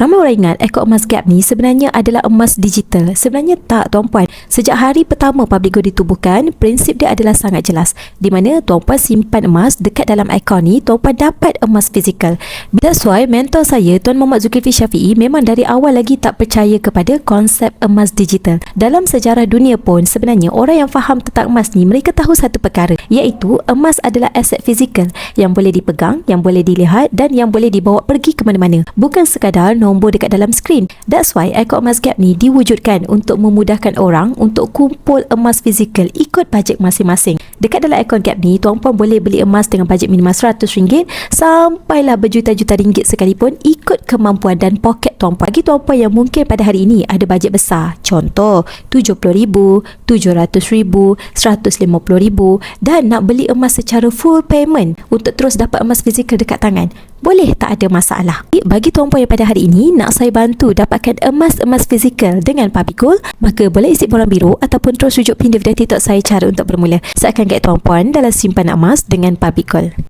Ramai orang ingat Eko Emas Gap ni sebenarnya adalah emas digital. Sebenarnya tak, tuan-puan. Sejak hari pertama Public Gold ditubuhkan, prinsip dia adalah sangat jelas. Di mana tuan-puan simpan emas dekat dalam akaun ni, tuan-puan dapat emas fizikal. That's why mentor saya, Tuan Muhammad Zulkifli Syafiee, memang dari awal lagi tak percaya kepada konsep emas digital. Dalam sejarah dunia pun, sebenarnya orang yang faham tentang emas ni, mereka tahu satu perkara, iaitu emas adalah aset fizikal yang boleh dipegang, yang boleh dilihat dan yang boleh dibawa pergi ke mana-mana. Bukan sekadar nombor dekat dalam skrin. That's why Eko Emas Gap ni diwujudkan untuk memudahkan orang untuk kumpul emas fizikal ikut bajet masing-masing. Dekat dalam akaun Gap ni, tuan-puan boleh beli emas dengan bajet minimal RM100 sampailah berjuta-juta ringgit sekalipun, ikut kemampuan dan poket tuan-puan. Bagi tuan-puan yang mungkin pada hari ini ada bajet besar, contoh RM70,000, RM700,000, RM150,000 dan nak beli emas secara full payment untuk terus dapat emas fizikal dekat tangan, boleh, tak ada masalah. Bagi tuan-puan yang pada hari ini nak saya bantu dapatkan emas-emas fizikal dengan Public Gold, maka boleh isi borang biru ataupun terus rujuk pin di video TikTok saya cara untuk bermula. Saya akan guide tuan-puan dalam simpanan emas dengan Public Gold.